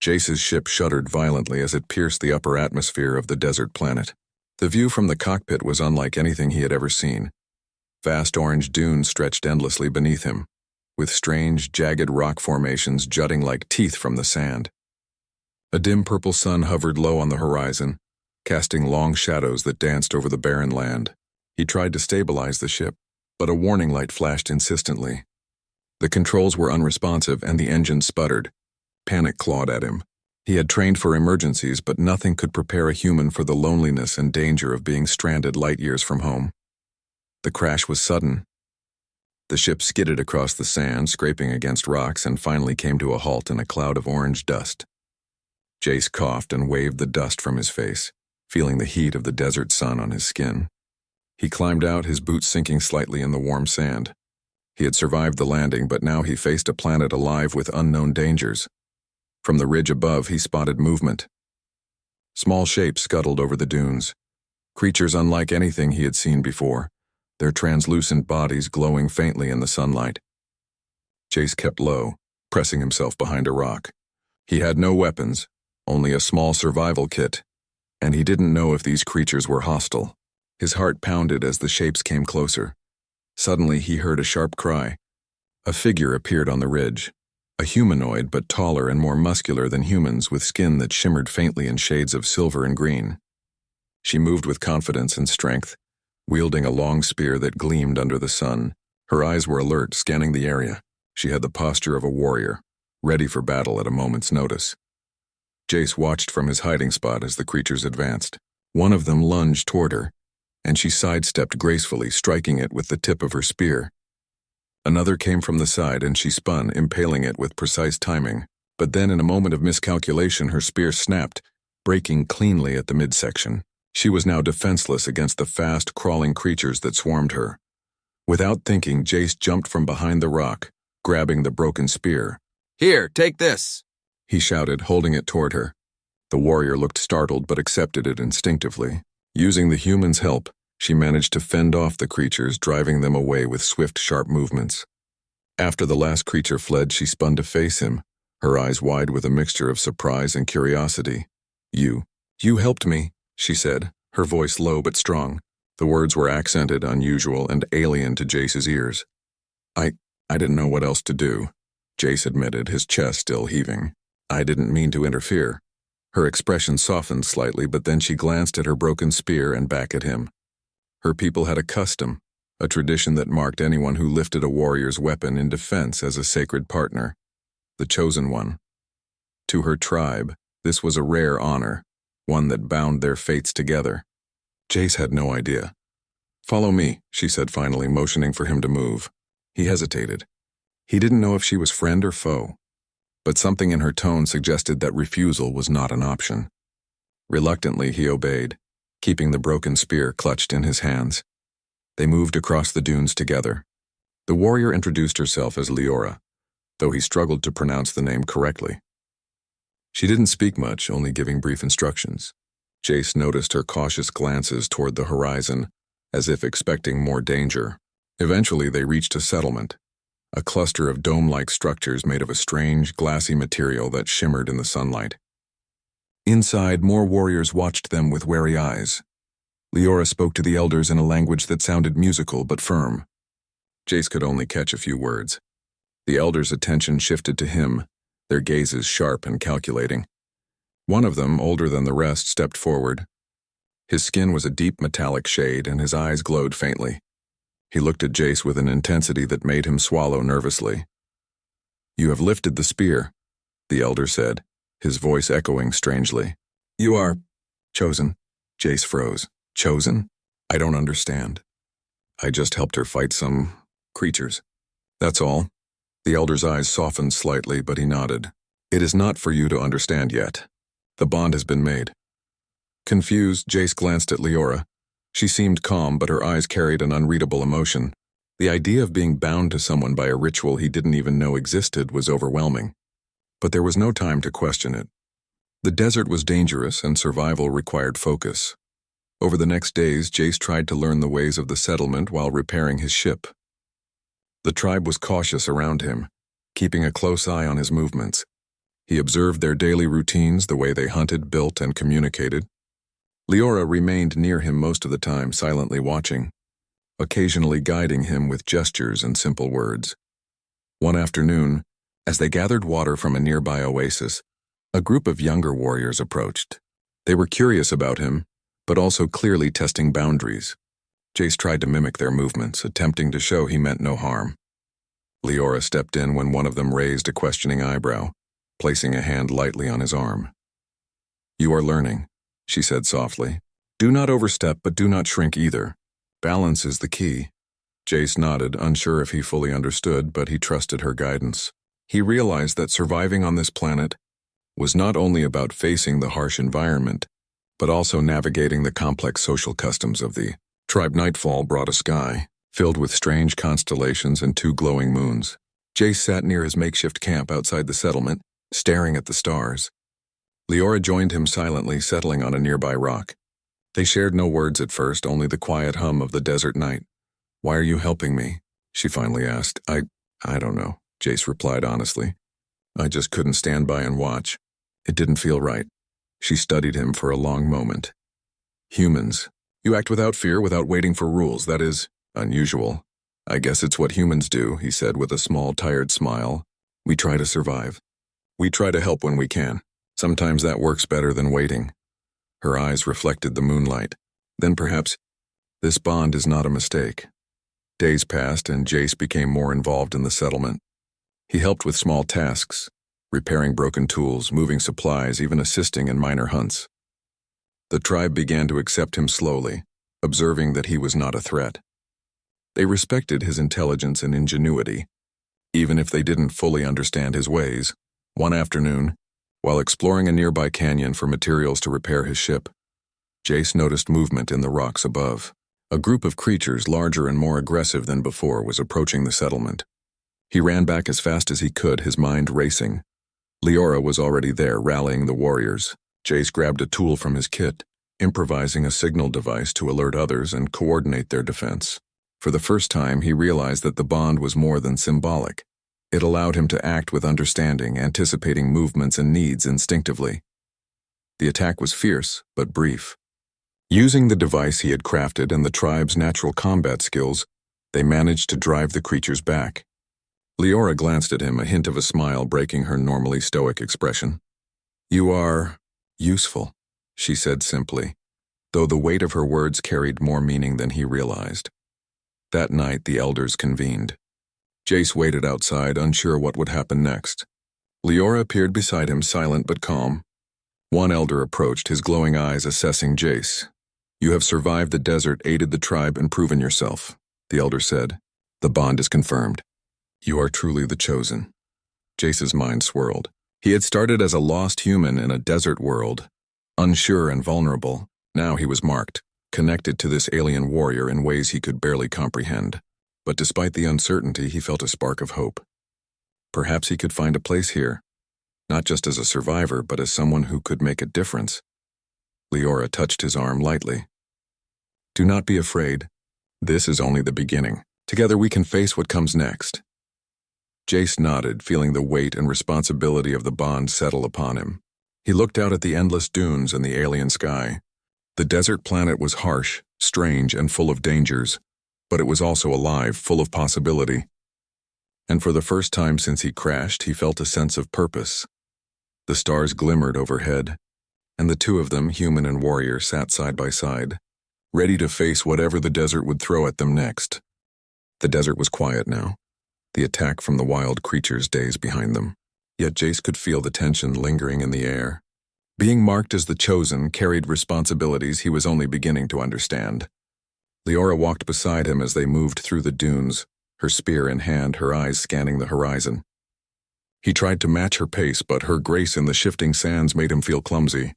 Jace's ship shuddered violently as it pierced the upper atmosphere of the desert planet. The view from the cockpit was unlike anything he had ever seen. Vast orange dunes stretched endlessly beneath him, with strange, jagged rock formations jutting like teeth from the sand. A dim purple sun hovered low on the horizon, casting long shadows that danced over the barren land. He tried to stabilize the ship, but a warning light flashed insistently. The controls were unresponsive and the engine sputtered. Panic clawed at him. He had trained for emergencies, but nothing could prepare a human for the loneliness and danger of being stranded light years from home. The crash was sudden. The ship skidded across the sand, scraping against rocks, and finally came to a halt in a cloud of orange dust. Jace coughed and waved the dust from his face, feeling the heat of the desert sun on his skin. He climbed out, his boots sinking slightly in the warm sand. He had survived the landing, but now he faced a planet alive with unknown dangers. From the ridge above, he spotted movement. Small shapes scuttled over the dunes, creatures unlike anything he had seen before, their translucent bodies glowing faintly in the sunlight. Jace kept low, pressing himself behind a rock. He had no weapons, only a small survival kit, and he didn't know if these creatures were hostile. His heart pounded as the shapes came closer. Suddenly, he heard a sharp cry. A figure appeared on the ridge. A humanoid, but taller and more muscular than humans, with skin that shimmered faintly in shades of silver and green. She moved with confidence and strength, wielding a long spear that gleamed under the sun. Her eyes were alert, scanning the area. She had the posture of a warrior, ready for battle at a moment's notice. Jace watched from his hiding spot as the creatures advanced. One of them lunged toward her, and she sidestepped gracefully, striking it with the tip of her spear. Another came from the side, and she spun, impaling it with precise timing. But then, in a moment of miscalculation, her spear snapped, breaking cleanly at the midsection. She was now defenseless against the fast, crawling creatures that swarmed her. Without thinking, Jace jumped from behind the rock, grabbing the broken spear. "Here, take this!" he shouted, holding it toward her. The warrior looked startled but accepted it instinctively. Using the human's help, she managed to fend off the creatures, driving them away with swift, sharp movements. After the last creature fled, she spun to face him, her eyes wide with a mixture of surprise and curiosity. You helped me," she said, her voice low but strong. The words were accented, unusual, and alien to Jace's ears. I didn't know what else to do," Jace admitted, his chest still heaving. "I didn't mean to interfere." Her expression softened slightly, but then she glanced at her broken spear and back at him. Her people had a custom, a tradition that marked anyone who lifted a warrior's weapon in defense as a sacred partner, the chosen one. To her tribe, this was a rare honor, one that bound their fates together. Jace had no idea. "Follow me," she said finally, motioning for him to move. He hesitated. He didn't know if she was friend or foe, but something in her tone suggested that refusal was not an option. Reluctantly, he obeyed, keeping the broken spear clutched in his hands. They moved across the dunes together. The warrior introduced herself as Leora, though he struggled to pronounce the name correctly. She didn't speak much, only giving brief instructions. Jace noticed her cautious glances toward the horizon, as if expecting more danger. Eventually, they reached a settlement, a cluster of dome-like structures made of a strange, glassy material that shimmered in the sunlight. Inside, more warriors watched them with wary eyes. Leora spoke to the elders in a language that sounded musical but firm. Jace could only catch a few words. The elders' attention shifted to him, their gazes sharp and calculating. One of them, older than the rest, stepped forward. His skin was a deep metallic shade, and his eyes glowed faintly. He looked at Jace with an intensity that made him swallow nervously. "You have lifted the spear," the elder said, his voice echoing strangely. "You are chosen." Jace froze. "Chosen? I don't understand." "I just helped her fight some creatures. That's all." The elder's eyes softened slightly, but he nodded. "It is not for you to understand yet. The bond has been made." Confused, Jace glanced at Leora. She seemed calm, but her eyes carried an unreadable emotion. The idea of being bound to someone by a ritual he didn't even know existed was overwhelming. But there was no time to question it. The desert was dangerous, and survival required focus. Over the next days, Jace tried to learn the ways of the settlement while repairing his ship. The tribe was cautious around him, keeping a close eye on his movements. He observed their daily routines, the way they hunted, built, and communicated. Leora remained near him most of the time, silently watching, occasionally guiding him with gestures and simple words. One afternoon, as they gathered water from a nearby oasis, a group of younger warriors approached. They were curious about him, but also clearly testing boundaries. Jace tried to mimic their movements, attempting to show he meant no harm. Leora stepped in when one of them raised a questioning eyebrow, placing a hand lightly on his arm. "You are learning," she said softly. "Do not overstep, but do not shrink either. Balance is the key." Jace nodded, unsure if he fully understood, but he trusted her guidance. He realized that surviving on this planet was not only about facing the harsh environment, but also navigating the complex social customs of the tribe. Nightfall brought a sky filled with strange constellations and 2 glowing moons. Jace sat near his makeshift camp outside the settlement, staring at the stars. Leora joined him silently, settling on a nearby rock. They shared no words at first, only the quiet hum of the desert night. "Why are you helping me?" she finally asked. I don't know," Jace replied honestly. "I just couldn't stand by and watch. It didn't feel right." She studied him for a long moment. "Humans. You act without fear, without waiting for rules. That is unusual." "I guess it's what humans do," he said with a small, tired smile. "We try to survive. We try to help when we can. Sometimes that works better than waiting." Her eyes reflected the moonlight. "Then perhaps this bond is not a mistake." Days passed and Jace became more involved in the settlement. He helped with small tasks, repairing broken tools, moving supplies, even assisting in minor hunts. The tribe began to accept him slowly, observing that he was not a threat. They respected his intelligence and ingenuity, even if they didn't fully understand his ways. One afternoon, while exploring a nearby canyon for materials to repair his ship, Jace noticed movement in the rocks above. A group of creatures larger and more aggressive than before was approaching the settlement. He ran back as fast as he could, his mind racing. Leora was already there, rallying the warriors. Jace grabbed a tool from his kit, improvising a signal device to alert others and coordinate their defense. For the first time, he realized that the bond was more than symbolic. It allowed him to act with understanding, anticipating movements and needs instinctively. The attack was fierce, but brief. Using the device he had crafted and the tribe's natural combat skills, they managed to drive the creatures back. Leora glanced at him, a hint of a smile breaking her normally stoic expression. "You are useful," she said simply, though the weight of her words carried more meaning than he realized. That night, the elders convened. Jace waited outside, unsure what would happen next. Leora appeared beside him, silent but calm. One elder approached, his glowing eyes assessing Jace. "You have survived the desert, aided the tribe, and proven yourself," the elder said. "The bond is confirmed. You are truly the chosen." Jace's mind swirled. He had started as a lost human in a desert world, unsure and vulnerable. Now he was marked, connected to this alien warrior in ways he could barely comprehend. But despite the uncertainty, he felt a spark of hope. Perhaps he could find a place here, not just as a survivor, but as someone who could make a difference. Leora touched his arm lightly. "Do not be afraid. This is only the beginning. Together we can face what comes next." Jace nodded, feeling the weight and responsibility of the bond settle upon him. He looked out at the endless dunes and the alien sky. The desert planet was harsh, strange, and full of dangers, but it was also alive, full of possibility. And for the first time since he crashed, he felt a sense of purpose. The stars glimmered overhead, and the two of them, human and warrior, sat side by side, ready to face whatever the desert would throw at them next. The desert was quiet now, the attack from the wild creatures days behind them. Yet Jace could feel the tension lingering in the air. Being marked as the chosen carried responsibilities he was only beginning to understand. Leora walked beside him as they moved through the dunes, her spear in hand, her eyes scanning the horizon. He tried to match her pace, but her grace in the shifting sands made him feel clumsy.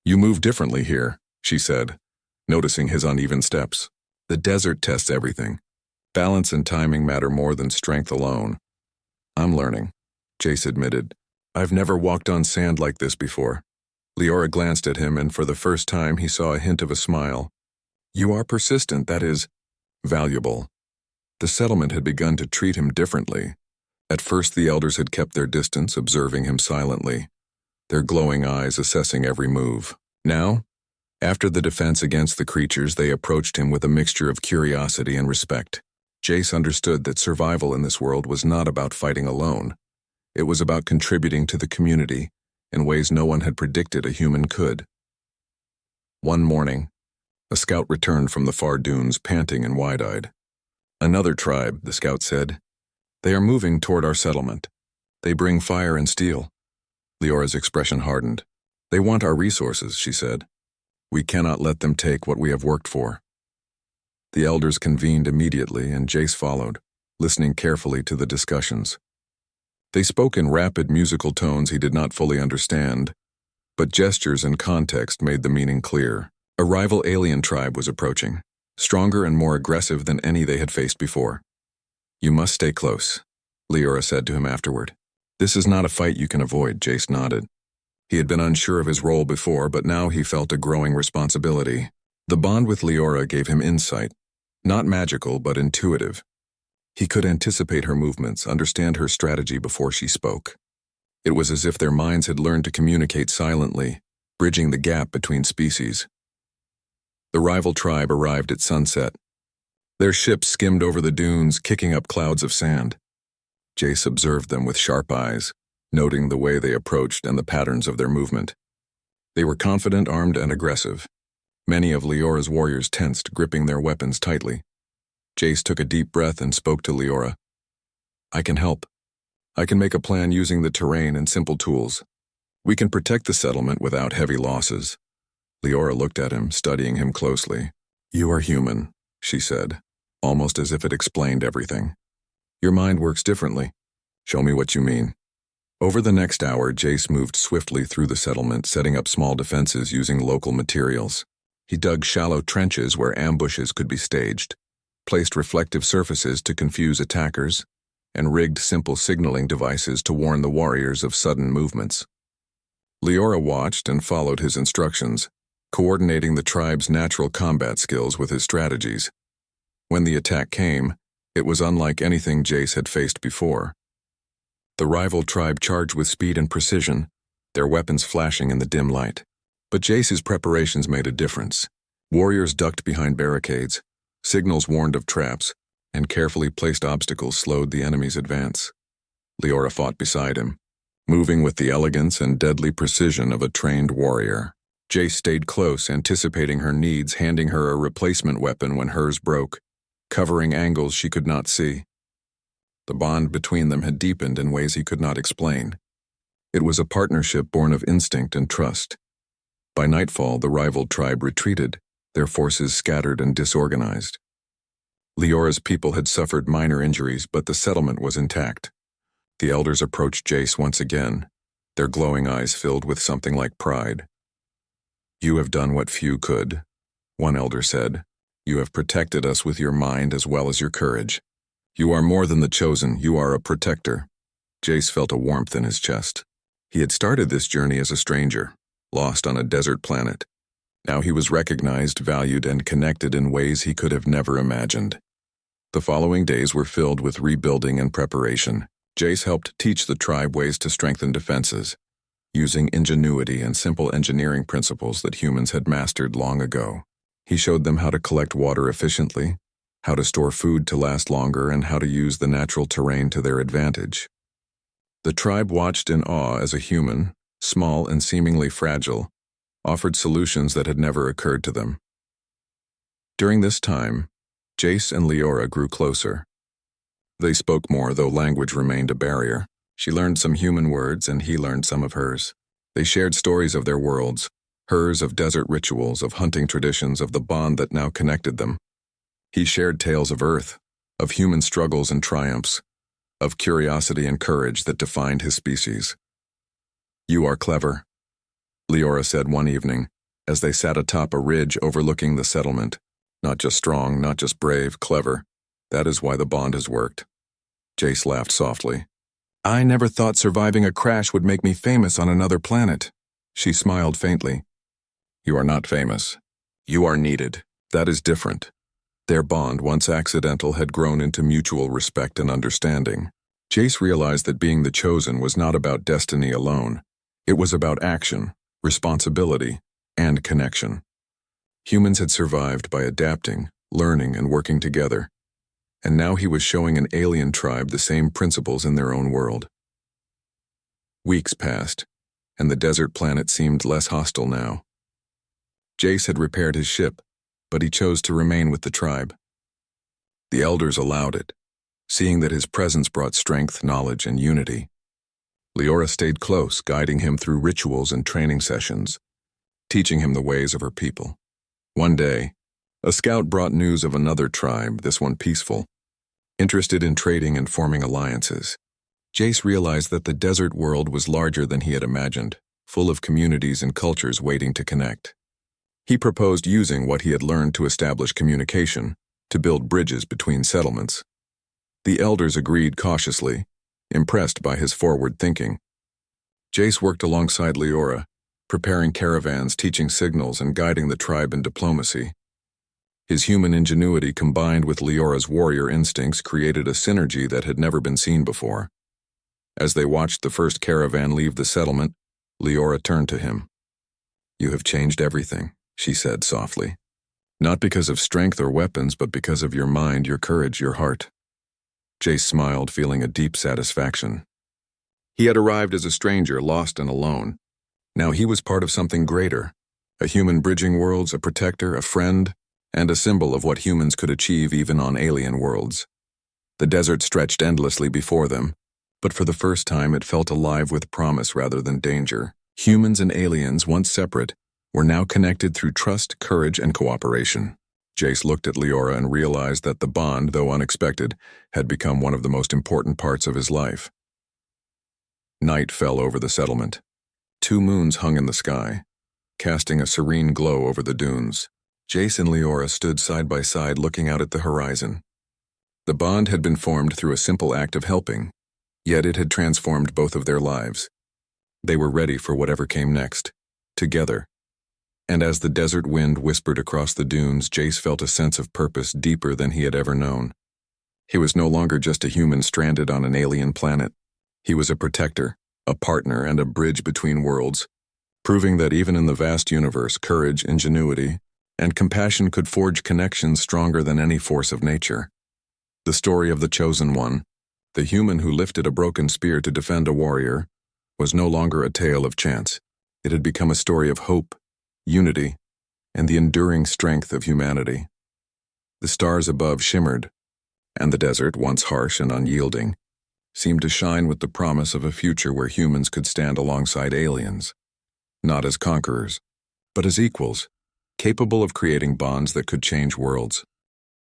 "You move differently here," she said, noticing his uneven steps. "The desert tests everything. Balance and timing matter more than strength alone." "I'm learning," Jace admitted. "I've never walked on sand like this before." Leora glanced at him, and for the first time he saw a hint of a smile. "You are persistent, that is, valuable." The settlement had begun to treat him differently, At first, the elders had kept their distance, observing him silently, their glowing eyes assessing every move. Now, after the defense against the creatures, they approached him with a mixture of curiosity and respect. Jace understood that survival in this world was not about fighting alone. It was about contributing to the community in ways no one had predicted a human could. One morning, a scout returned from the far dunes, panting and wide-eyed. "Another tribe," the scout said. "They are moving toward our settlement. They bring fire and steel." Leora's expression hardened. "They want our resources," she said. "We cannot let them take what we have worked for." The elders convened immediately, and Jace followed, listening carefully to the discussions. They spoke in rapid musical tones he did not fully understand, but gestures and context made the meaning clear. A rival alien tribe was approaching, stronger and more aggressive than any they had faced before. "You must stay close," Leora said to him afterward. "This is not a fight you can avoid," Jace nodded. He had been unsure of his role before, but now he felt a growing responsibility. The bond with Leora gave him insight, not magical but intuitive. He could anticipate her movements, understand her strategy before she spoke. It was as if their minds had learned to communicate silently, bridging the gap between species. The rival tribe arrived at sunset. Their ship skimmed over the dunes, kicking up clouds of sand. Jace observed them with sharp eyes, noting the way they approached and the patterns of their movement. They were confident, armed, and aggressive. Many of Leora's warriors tensed, gripping their weapons tightly. Jace took a deep breath and spoke to Leora. "I can help. I can make a plan using the terrain and simple tools. We can protect the settlement without heavy losses." Leora looked at him, studying him closely. "You are human," she said, almost as if it explained everything. "Your mind works differently. Show me what you mean." Over the next hour, Jace moved swiftly through the settlement, setting up small defenses using local materials. He dug shallow trenches where ambushes could be staged, placed reflective surfaces to confuse attackers, and rigged simple signaling devices to warn the warriors of sudden movements. Leora watched and followed his instructions, coordinating the tribe's natural combat skills with his strategies. When the attack came, it was unlike anything Jace had faced before. The rival tribe charged with speed and precision, their weapons flashing in the dim light. But Jace's preparations made a difference. Warriors ducked behind barricades, signals warned of traps, and carefully placed obstacles slowed the enemy's advance. Leora fought beside him, moving with the elegance and deadly precision of a trained warrior. Jace stayed close, anticipating her needs, handing her a replacement weapon when hers broke, covering angles she could not see. The bond between them had deepened in ways he could not explain. It was a partnership born of instinct and trust. By nightfall, the rival tribe retreated, their forces scattered and disorganized. Leora's people had suffered minor injuries, but the settlement was intact. The elders approached Jace once again, their glowing eyes filled with something like pride. "You have done what few could," one elder said. "You have protected us with your mind as well as your courage. You are more than the chosen, you are a protector." Jace felt a warmth in his chest. He had started this journey as a stranger, lost on a desert planet. Now he was recognized, valued, and connected in ways he could have never imagined. The following days were filled with rebuilding and preparation. Jace helped teach the tribe ways to strengthen defenses, using ingenuity and simple engineering principles that humans had mastered long ago. He showed them how to collect water efficiently, how to store food to last longer, and how to use the natural terrain to their advantage. The tribe watched in awe as a human, small and seemingly fragile, offered solutions that had never occurred to them. During this time, Jace and Leora grew closer. They spoke more, though language remained a barrier. She learned some human words, and he learned some of hers. They shared stories of their worlds, hers of desert rituals, of hunting traditions, of the bond that now connected them. He shared tales of Earth, of human struggles and triumphs, of curiosity and courage that defined his species. "You are clever," Leora said one evening, as they sat atop a ridge overlooking the settlement. "Not just strong, not just brave, clever. That is why the bond has worked." Jace laughed softly. "I never thought surviving a crash would make me famous on another planet." She smiled faintly. "You are not famous. You are needed. That is different." Their bond, once accidental, had grown into mutual respect and understanding. Jace realized that being the chosen was not about destiny alone. It was about action, responsibility, and connection. Humans had survived by adapting, learning, and working together. And now he was showing an alien tribe the same principles in their own world. Weeks passed, and the desert planet seemed less hostile now. Jace had repaired his ship, but he chose to remain with the tribe. The elders allowed it, seeing that his presence brought strength, knowledge, and unity. Leora stayed close, guiding him through rituals and training sessions, teaching him the ways of her people. One day, a scout brought news of another tribe, this one peaceful, interested in trading and forming alliances. Jace realized that the desert world was larger than he had imagined, full of communities and cultures waiting to connect. He proposed using what he had learned to establish communication, to build bridges between settlements. The elders agreed cautiously, impressed by his forward thinking. Jace worked alongside Leora, preparing caravans, teaching signals, and guiding the tribe in diplomacy. His human ingenuity combined with Leora's warrior instincts created a synergy that had never been seen before. As they watched the first caravan leave the settlement, Leora turned to him. "You have changed everything," she said softly. "Not because of strength or weapons, but because of your mind, your courage, your heart." Jace smiled, feeling a deep satisfaction. He had arrived as a stranger, lost and alone. Now he was part of something greater, a human bridging worlds, a protector, a friend, and a symbol of what humans could achieve even on alien worlds. The desert stretched endlessly before them, but for the first time it felt alive with promise rather than danger. Humans and aliens, once separate, were now connected through trust, courage, and cooperation. Jace looked at Leora and realized that the bond, though unexpected, had become one of the most important parts of his life. Night fell over the settlement. 2 moons hung in the sky, casting a serene glow over the dunes. Jace and Leora stood side by side looking out at the horizon. The bond had been formed through a simple act of helping, yet it had transformed both of their lives. They were ready for whatever came next, together. And as the desert wind whispered across the dunes, Jace felt a sense of purpose deeper than he had ever known. He was no longer just a human stranded on an alien planet. He was a protector, a partner, and a bridge between worlds, proving that even in the vast universe, courage, ingenuity, and compassion could forge connections stronger than any force of nature. The story of the chosen one, the human who lifted a broken spear to defend a warrior, was no longer a tale of chance. It had become a story of hope, unity, and the enduring strength of humanity. The stars above shimmered, and the desert, once harsh and unyielding, seemed to shine with the promise of a future where humans could stand alongside aliens, not as conquerors, but as equals, capable of creating bonds that could change worlds.